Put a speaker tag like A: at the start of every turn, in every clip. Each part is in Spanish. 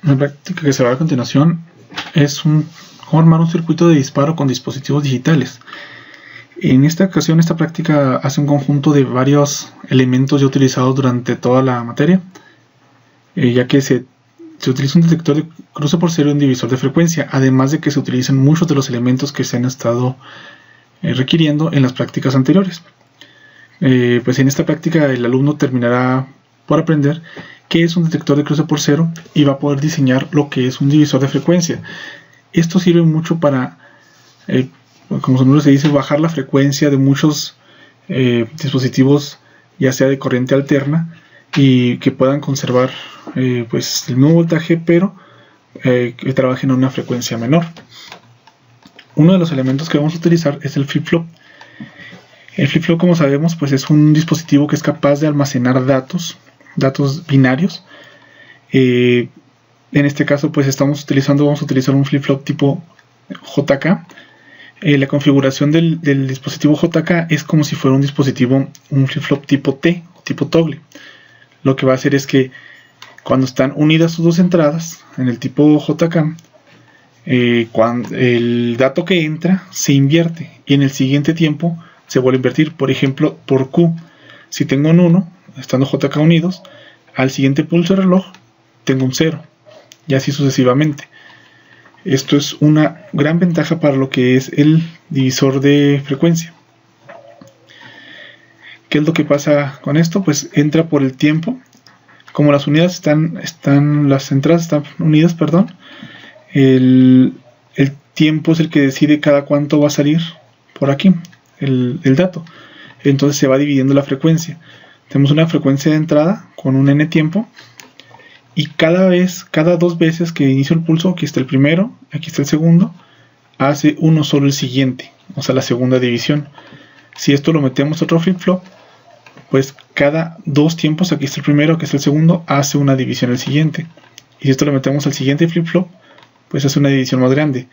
A: La práctica que se va a continuación es cómo armar un circuito de disparo con dispositivos digitales. En esta ocasión, esta práctica hace un conjunto de varios elementos ya utilizados durante toda la materia, ya que se utiliza un detector de cruce por cero y un divisor de frecuencia, además de que se utilizan muchos de los elementos que se han estado requiriendo en las prácticas anteriores. Pues en esta práctica el alumno terminará por aprender qué es un detector de cruce por cero y va a poder diseñar lo que es un divisor de frecuencia. Esto sirve mucho para, como su nombre se dice, bajar la frecuencia de muchos dispositivos, ya sea de corriente alterna, y que puedan conservar pues el mismo voltaje, pero que trabajen a una frecuencia menor. Uno de los elementos que vamos a utilizar es el flip-flop. El flip-flop, como sabemos, pues es un dispositivo que es capaz de almacenar datos binarios. En este caso, pues vamos a utilizar un flip-flop tipo JK. La configuración del dispositivo JK es como si fuera un flip-flop tipo T, tipo toggle. Lo que va a hacer es que cuando están unidas sus dos entradas en el tipo JK, cuando el dato que entra se invierte y en el siguiente tiempo se vuelve a invertir. Por ejemplo, por Q, si tengo un 1, estando JK unidos, al siguiente pulso de reloj tengo un 0, y así sucesivamente. Esto es una gran ventaja para lo que es el divisor de frecuencia. ¿Qué es lo que pasa con esto? Pues entra por el tiempo. Como las unidades las entradas están unidas, el tiempo es el que decide cada cuánto va a salir por aquí el dato. Entonces se va dividiendo la frecuencia. Tenemos una frecuencia de entrada con un n tiempo, y cada 2 veces que inicio el pulso, aquí está el primero, aquí está el segundo, hace uno solo el siguiente, o sea, la segunda división. Si esto lo metemos a otro flip-flop, pues cada 2 tiempos, aquí está el primero, aquí está el segundo, hace una división el siguiente. Y si esto lo metemos al siguiente flip-flop, pues hace una división más grande,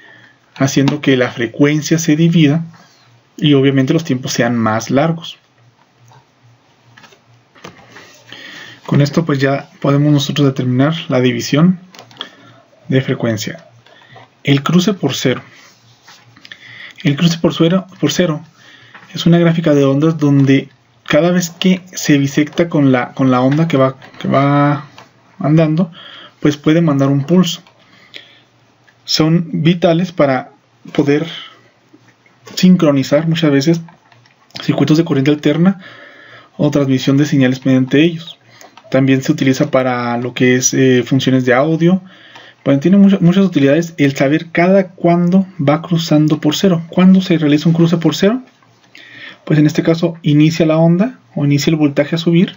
A: haciendo que la frecuencia se divida y obviamente los tiempos sean más largos. Con esto pues ya podemos nosotros determinar la división de frecuencia. El cruce por cero. El cruce por cero es una gráfica de ondas donde cada vez que se bisecta con la onda que va andando, pues puede mandar un pulso. Son vitales para poder sincronizar muchas veces circuitos de corriente alterna o transmisión de señales mediante ellos. También se utiliza para lo que es funciones de audio. Bueno, tiene muchas utilidades el saber cada cuándo va cruzando por cero. ¿Cuándo se realiza un cruce por cero? Pues en este caso inicia la onda o inicia el voltaje a subir.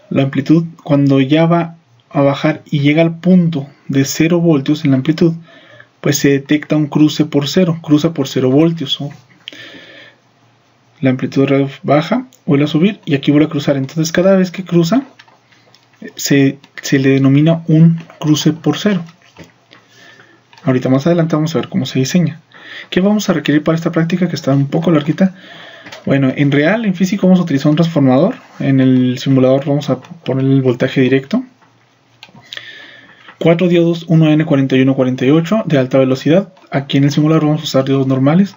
A: La amplitud, cuando ya va a bajar y llega al punto de 0 voltios en la amplitud, pues se detecta un cruce por cero, cruza por 0 voltios. La amplitud baja, vuelve a subir y aquí vuelve a cruzar. Entonces cada vez que cruza se le denomina un cruce por cero. Ahorita más adelante vamos a ver cómo se diseña. ¿Qué vamos a requerir para esta práctica que está un poco larguita? Bueno, en físico vamos a utilizar un transformador. En el simulador vamos a poner el voltaje directo. 4 diodos 1N4148 de alta velocidad. Aquí en el simulador vamos a usar diodos normales.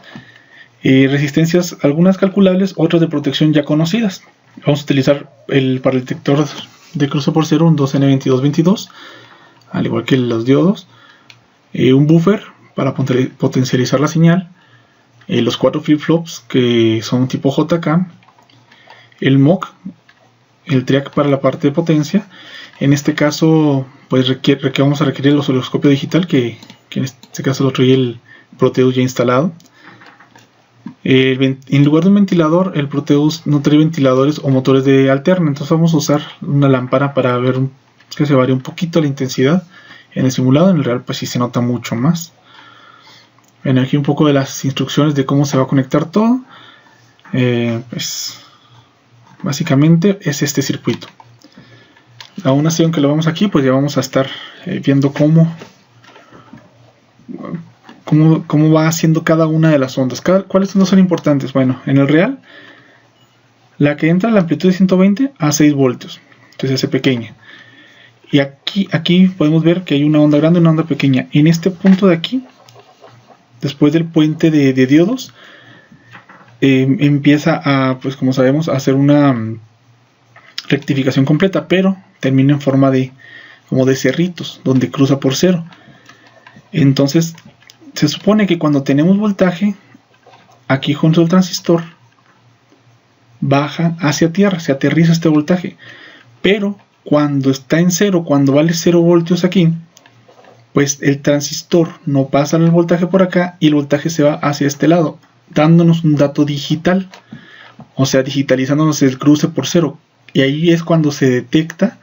A: Resistencias, algunas calculables, otras de protección ya conocidas. Vamos a utilizar para el detector de cruce por cero un 2N2222, al igual que los diodos. Un buffer para potencializar la señal. Los 4 flip-flops que son tipo JK. El MOC, el triac para la parte de potencia. En este caso pues vamos a requerir el osciloscopio digital, que en este caso lo trae el Proteus ya instalado. En lugar de un ventilador, el Proteus no trae ventiladores o motores de alterna, entonces vamos a usar una lámpara para ver que se varía un poquito la intensidad. En el simulado, en el real pues sí se nota mucho más. Bueno, aquí un poco de las instrucciones de cómo se va a conectar todo. Pues básicamente es este circuito. Aún así, aunque lo vemos aquí, pues ya vamos a estar viendo cómo va haciendo cada una de las ondas. ¿Cuáles no son importantes? Bueno, en el real, la que entra a la amplitud de 120 a 6 voltios, entonces se hace pequeña. Y aquí podemos ver que hay una onda grande y una onda pequeña. En este punto de aquí, después del puente de diodos, empieza a, pues como sabemos, a hacer una rectificación completa, pero termina en forma de como de cerritos, donde cruza por cero. Entonces se supone que cuando tenemos voltaje, aquí junto al transistor baja hacia tierra, se aterriza este voltaje, pero cuando está en cero, cuando vale 0 voltios aquí, pues el transistor no pasa el voltaje por acá y el voltaje se va hacia este lado, dándonos un dato digital, o sea, digitalizándonos el cruce por cero. Y ahí es cuando se detecta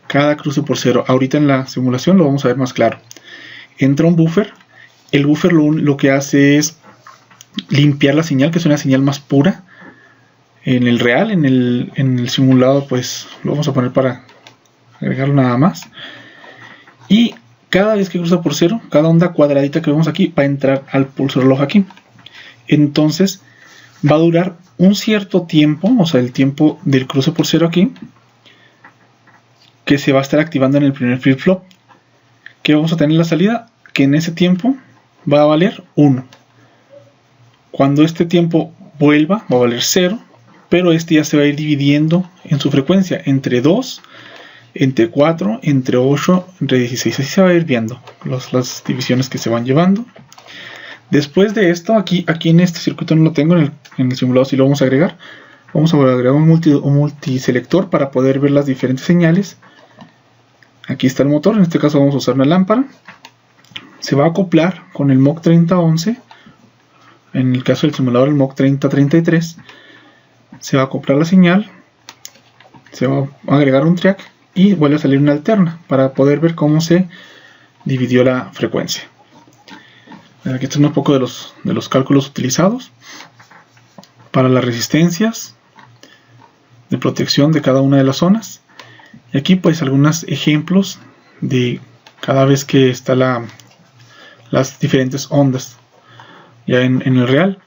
A: cada cruce por cero. Ahorita en la simulación lo vamos a ver más claro. Entra un buffer. El buffer lo que hace es limpiar la señal, que es una señal más pura. En el real, en el simulado, pues lo vamos a poner para agregarlo nada más. Y cada vez que cruza por cero, cada onda cuadradita que vemos aquí va a entrar al pulso reloj aquí. Entonces va a durar un cierto tiempo, o sea, el tiempo del cruce por cero aquí, que se va a estar activando en el primer flip-flop. Que vamos a tener la salida, que en ese tiempo va a valer 1. Cuando este tiempo vuelva, va a valer 0, pero este ya se va a ir dividiendo en su frecuencia, entre 2, entre 4, entre 8, entre 16. Así se va a ir viendo las divisiones que se van llevando. Después de esto, aquí en este circuito no lo tengo, en el simulador sí lo vamos a agregar. Vamos a agregar un multiselector para poder ver las diferentes señales. Aquí está el motor, en este caso vamos a usar una lámpara. Se va a acoplar con el MOC 3011. En el caso del simulador, el MOC 3033. Se va a acoplar la señal. Se va a agregar un track y vuelve a salir una alterna para poder ver cómo se dividió la frecuencia. Aquí están un poco de los cálculos utilizados para las resistencias de protección de cada una de las zonas. Y aquí pues algunos ejemplos de cada vez que está las diferentes ondas ya en el real.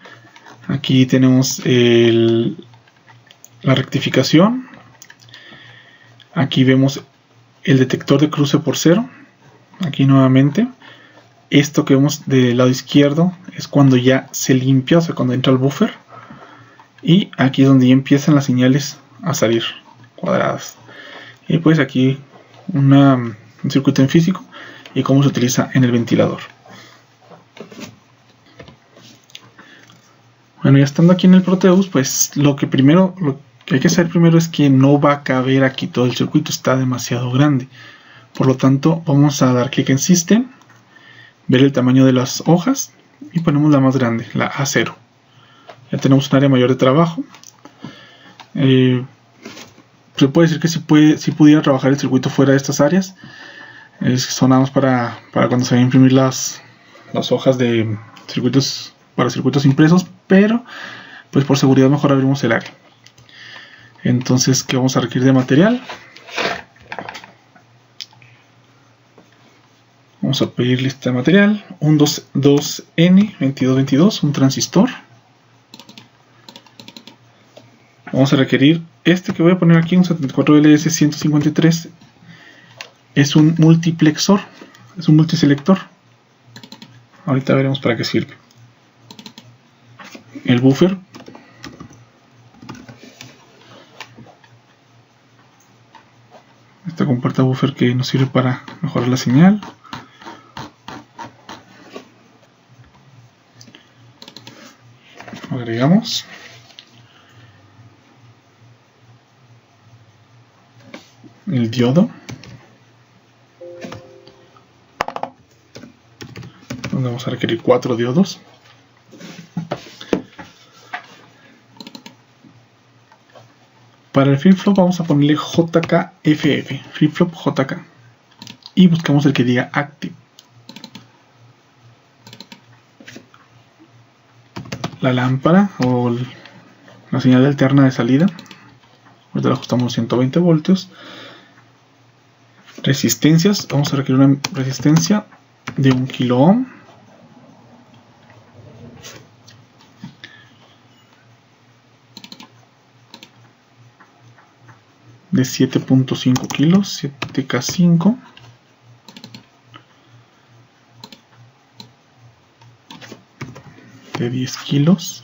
A: Aquí tenemos la rectificación. Aquí vemos el detector de cruce por cero. Aquí nuevamente. Esto que vemos del lado izquierdo es cuando ya se limpia, o sea, cuando entra el buffer. Y aquí es donde ya empiezan las señales a salir cuadradas. Y pues aquí un circuito en físico y cómo se utiliza en el ventilador. Bueno, ya estando aquí en el Proteus, pues lo que hay que hacer primero es que no va a caber aquí todo el circuito, está demasiado grande. Por lo tanto, vamos a dar clic en System, ver el tamaño de las hojas y ponemos la más grande, la A0. Ya tenemos un área mayor de trabajo. Se puede decir que si pudiera trabajar el circuito fuera de estas áreas. Son nada más para cuando se vayan a imprimir las hojas de circuitos para circuitos impresos, pero pues por seguridad mejor abrimos el área. Entonces, ¿qué vamos a requerir de material? Vamos a pedir lista de material, un 2N2222, un transistor. Vamos a requerir este que voy a poner aquí, un 74LS153. Es un multiplexor, es un multiselector. Ahorita veremos para qué sirve. El buffer. Esta compuerta buffer que nos sirve para mejorar la señal. Agregamos. El diodo. Donde vamos a requerir 4 diodos. Para el flip-flop vamos a ponerle JKFF, flip-flop JK. Y buscamos el que diga Active. La lámpara o la señal alterna de salida. Ahorita la ajustamos a 120 voltios. Resistencias, vamos a requerir una resistencia de 1 kilo ohm. de 7.5 kilos, 7K5. De 10 kilos.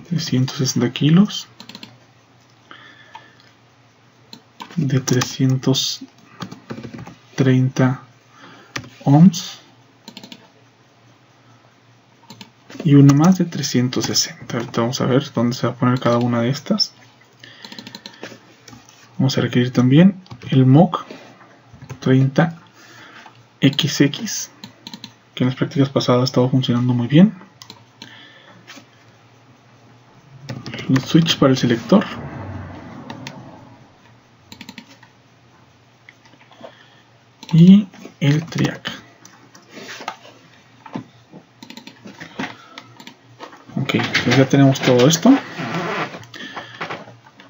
A: De 160 kilos. De 330 ohms. Y una más de 360. Ahorita vamos a ver dónde se va a poner cada una de estas. Vamos a requerir también el MOC 30XX, que en las prácticas pasadas ha estado funcionando muy bien. Los switch para el selector. Y el triac. Ok, pues ya tenemos todo esto.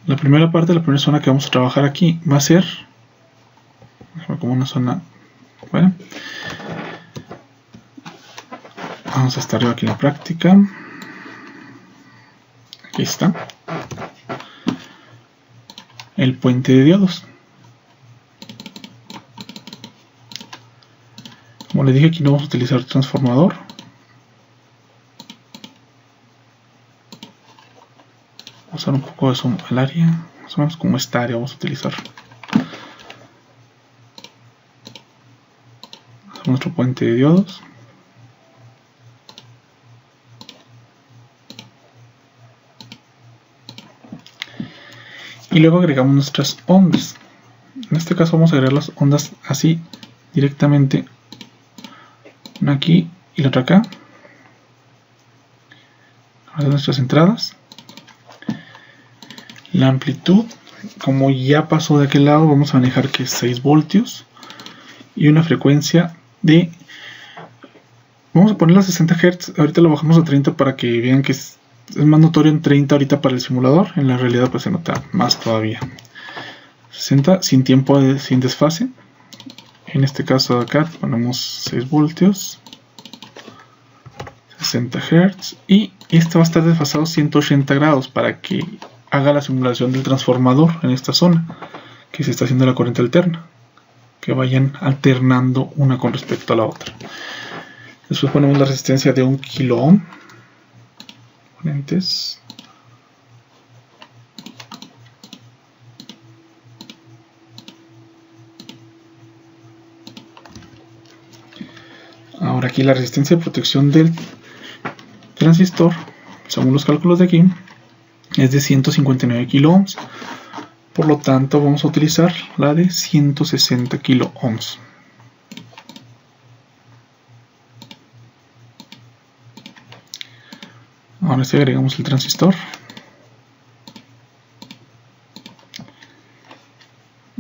A: La primera parte, la primera zona que vamos a trabajar aquí va a ser como una zona, bueno, vamos a estar aquí en la práctica. Aquí está el puente de diodos. Como les dije, aquí no vamos a utilizar transformador. Vamos a dar un poco de zoom al área, más o menos como esta área vamos a utilizar. Nuestro puente de diodos. Y luego agregamos nuestras ondas. En este caso vamos a agregar las ondas así directamente, una aquí y la otra acá. Ahora nuestras entradas. La amplitud, como ya pasó de aquel lado, vamos a manejar que es 6 voltios y una frecuencia de, vamos a ponerla a 60 Hz. Ahorita lo bajamos a 30 para que vean que es más notorio en 30 ahorita para el simulador. En la realidad pues se nota más todavía. 60 sin tiempo, sin desfase. En este caso de acá ponemos 6 voltios, 60 Hz, y este va a estar desfasado 180 grados para que haga la simulación del transformador en esta zona que se está haciendo la corriente alterna, que vayan alternando una con respecto a la otra. Después ponemos la resistencia de 1 kilo ohm. Componentes. Ahora aquí la resistencia de protección del transistor, según los cálculos de aquí, es de 159 kilo ohms. Por lo tanto vamos a utilizar la de 160 kilo ohms. Ahora sí agregamos el transistor.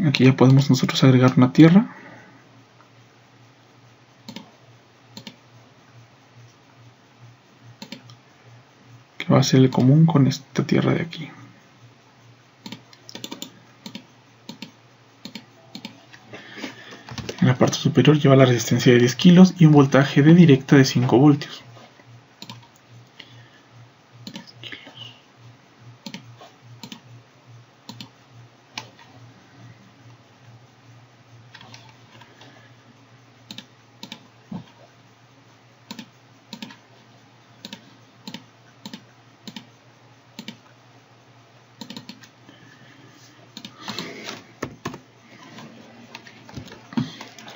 A: Aquí ya podemos nosotros agregar una tierra. Que va a ser el común con esta tierra de aquí. En la parte superior lleva la resistencia de 10 kilos y un voltaje de directa de 5 voltios.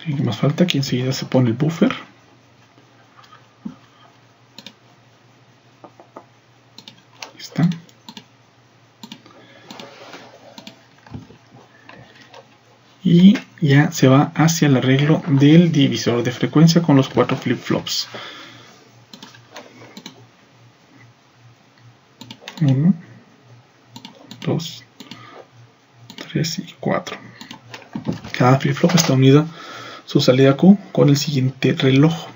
A: ¿Qué más falta? Aquí enseguida se pone el buffer. Ahí está. Y ya se va hacia el arreglo del divisor de frecuencia con los 4 flip-flops. 1, 2, 3 y 4. Cada flip-flop está unido su salida Q con el siguiente reloj.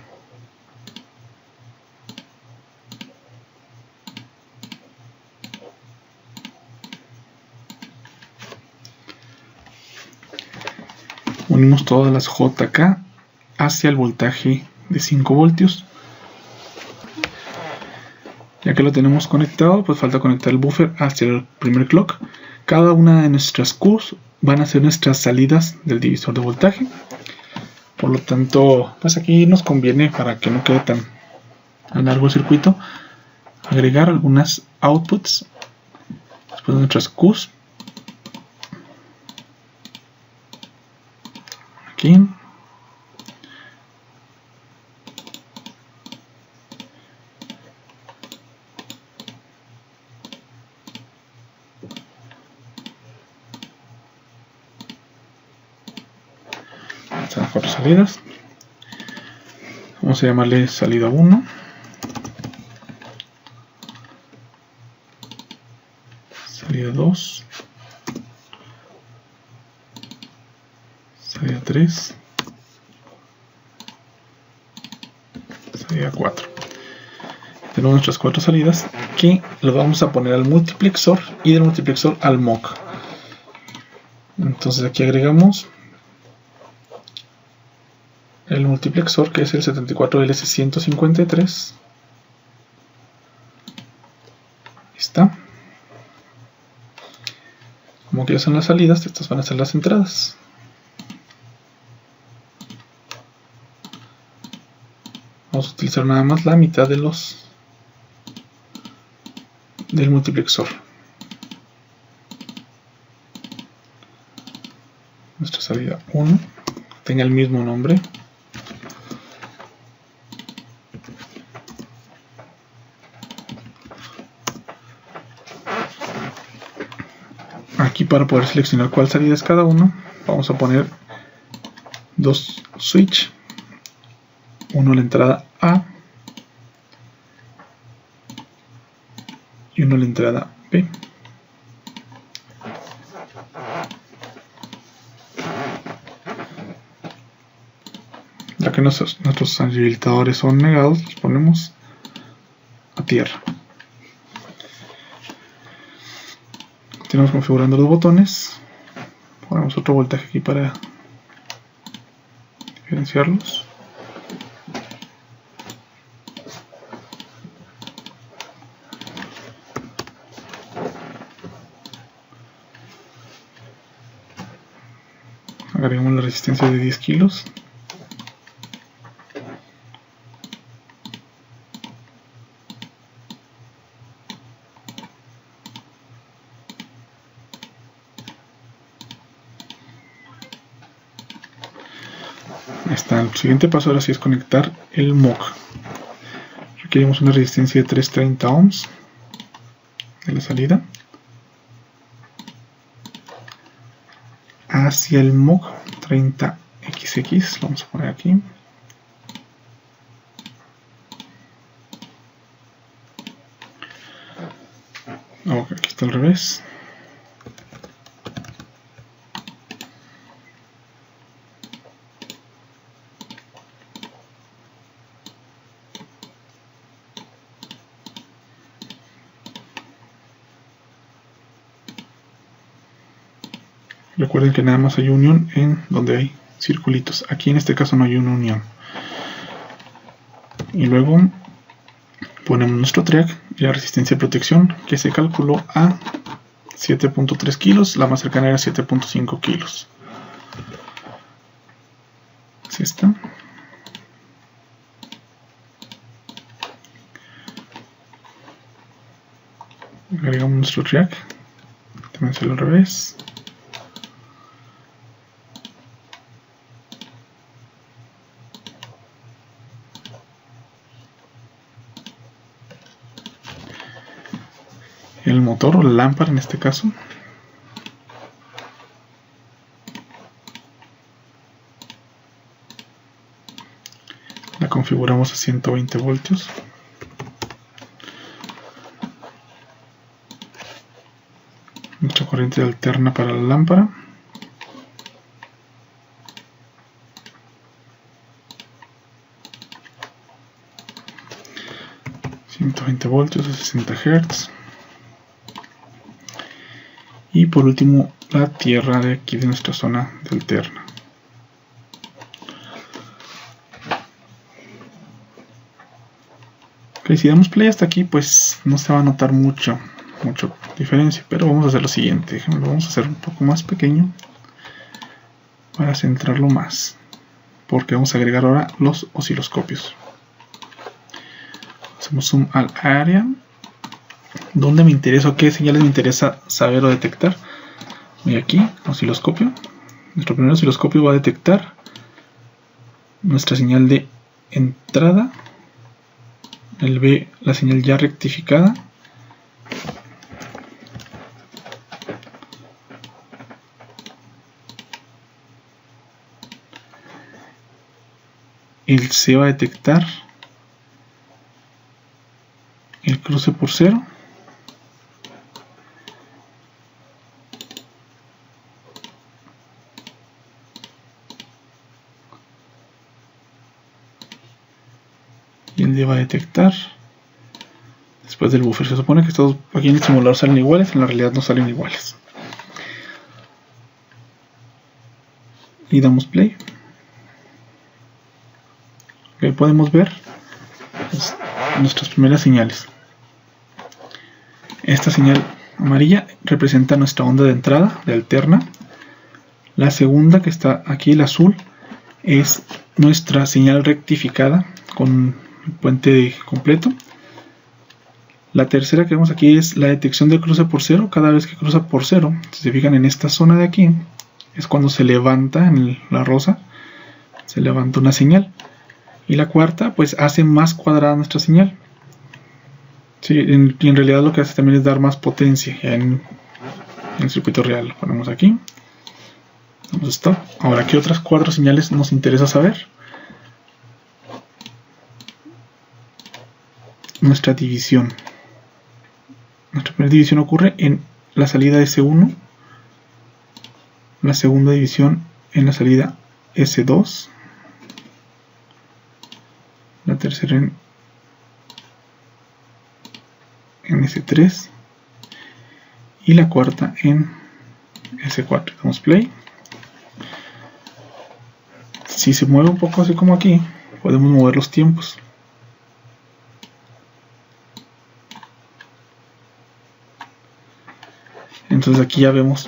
A: Unimos todas las JK hacia el voltaje de 5 voltios. que lo tenemos conectado, pues falta conectar el buffer hacia el primer clock. Cada una de nuestras Qs van a ser nuestras salidas del divisor de voltaje. Por lo tanto, pues aquí nos conviene, para que no quede tan largo el circuito, agregar algunas outputs después de nuestras Qs. Aquí. Están 4 salidas. Vamos a llamarle salida 1. Salida 2. Salida 3. Salida 4. Tenemos nuestras 4 salidas que las vamos a poner al multiplexor y del multiplexor al MOC. Entonces aquí agregamos el multiplexor, que es el 74LS153. Ahí está. Como que ya son las salidas, estas van a ser las entradas. Vamos a utilizar nada más la mitad de los del multiplexor. Nuestra salida 1 tenga el mismo nombre. Aquí, para poder seleccionar cuál salida es cada uno, vamos a poner dos switch, uno a la entrada A y uno a la entrada B. Ya que nuestros habilitadores son negados, los ponemos a tierra. Tenemos configurando los botones. Ponemos otro voltaje aquí para diferenciarlos. Agregamos la resistencia de 10 kilos. El siguiente paso ahora sí es conectar el MOC. Requerimos una resistencia de 330 ohms de la salida hacia el MOC 30XX. Lo vamos a poner aquí. Aquí está al revés. Recuerden que nada más hay unión en donde hay circulitos. Aquí en este caso no hay una unión. Y luego ponemos nuestro track y la resistencia de protección, que se calculó a 7.3 kilos. La más cercana era 7.5 kilos. Así está. Agregamos nuestro track. También sale al revés. El motor o la lámpara en este caso. La configuramos a 120 voltios. Nuestra corriente alterna para la lámpara. ...120 voltios a 60 Hz. Y por último, la tierra de aquí de nuestra zona de alterna. Ok, si damos play hasta aquí, pues no se va a notar mucha diferencia, pero vamos a hacer lo siguiente. Lo vamos a hacer un poco más pequeño para centrarlo más, porque vamos a agregar ahora los osciloscopios. Hacemos zoom al área donde me interesa o qué señales me interesa saber o detectar. Voy aquí, osciloscopio. Nuestro primer osciloscopio va a detectar nuestra señal de entrada. Él ve la señal ya rectificada. El C va a detectar el cruce por cero. Y el D va a detectar después del buffer. Se supone que estos aquí en el simulador salen iguales, en la realidad no salen iguales. Y damos play. Okay, podemos ver nuestras primeras señales. Esta señal amarilla representa nuestra onda de entrada, de alterna. La segunda, que está aquí, el azul, es nuestra señal rectificada con el puente completo. La tercera que vemos aquí es la detección del cruce por cero. Cada vez que cruza por cero, si se fijan en esta zona de aquí, es cuando se levanta en la rosa, se levanta una señal. Y la cuarta, pues hace más cuadrada nuestra señal. Sí, en realidad lo que hace también es dar más potencia en el circuito real. Lo ponemos aquí. Damos stop. Ahora, ¿qué otras 4 señales nos interesa saber? Nuestra división. Nuestra primera división ocurre en la salida S1. La segunda división en la salida S2. La tercera en S3 y la cuarta en S4. Damos play. Si se mueve un poco así como aquí, podemos mover los tiempos. Entonces aquí ya vemos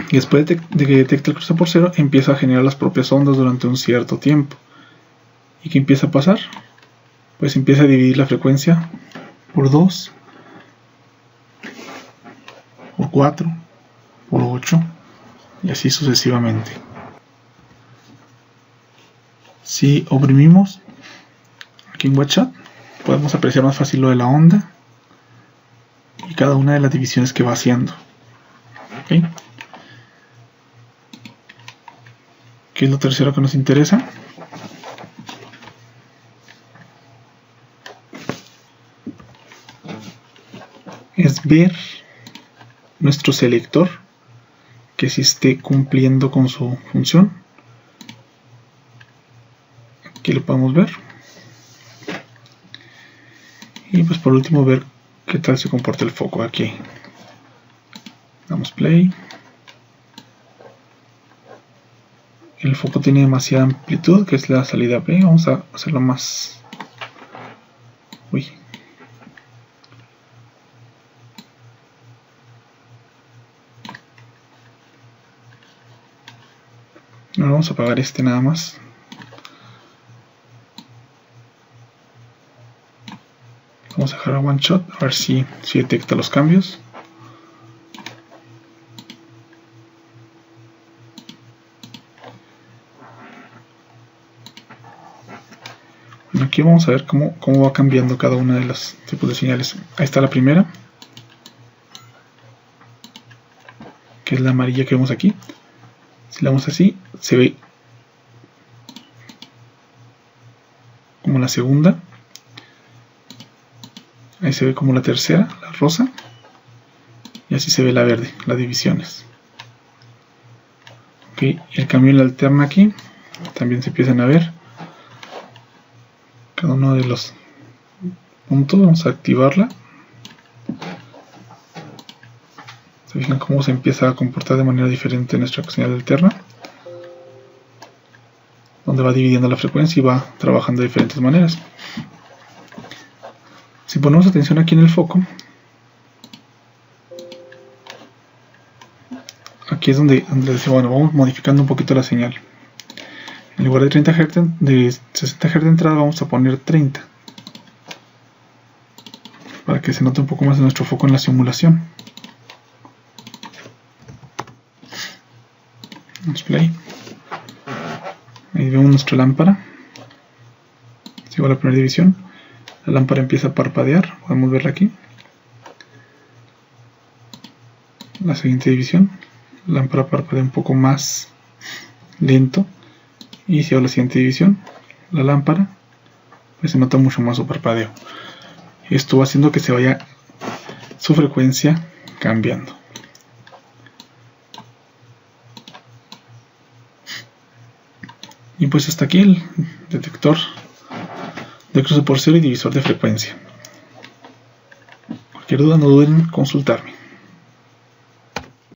A: que después de que detecta el cruce por cero, empieza a generar las propias ondas durante un cierto tiempo. ¿Y qué empieza a pasar? Pues empieza a dividir la frecuencia por 2, por 4, por 8 y así sucesivamente. Si oprimimos aquí en WatchShot, podemos apreciar más fácil lo de la onda y cada una de las divisiones que va haciendo. ¿Okay? ¿Qué es lo tercero que nos interesa? Es ver nuestro selector que sí esté cumpliendo con su función. Aquí lo podemos ver. Y pues por último ver qué tal se comporta el foco aquí. Damos play. El foco tiene demasiada amplitud, que es la salida B. Vamos a hacerlo más. Uy. Ahora vamos a apagar este nada más. Vamos a dejar a one shot a ver si detecta los cambios. Bueno, aquí vamos a ver cómo va cambiando cada una de los tipos de señales. Ahí está la primera, que es la amarilla que vemos aquí. Si la vemos así, se ve como la segunda. Ahí se ve como la tercera, la rosa. Y así se ve la verde, las divisiones. Ok, el cambio en la alterna aquí. También se empiezan a ver cada uno de los puntos. Vamos a activarla. Se fijan cómo se empieza a comportar de manera diferente nuestra señal alterna, donde va dividiendo la frecuencia y va trabajando de diferentes maneras. Si ponemos atención aquí en el foco, aquí es donde bueno, vamos modificando un poquito la señal. En lugar de 30 Hz, de 60 Hz de entrada, vamos a poner 30. Para que se note un poco más de nuestro foco en la simulación. Vamos play. Ahí vemos nuestra lámpara. Sigo la primera división. La lámpara empieza a parpadear. Podemos verla aquí. La siguiente división. La lámpara parpadea un poco más lento. Y si hago la siguiente división, la lámpara, pues se nota mucho más su parpadeo. Esto va haciendo que se vaya su frecuencia cambiando. Y pues hasta aquí el detector de cruce por cero y divisor de frecuencia. Cualquier duda no duden en consultarme.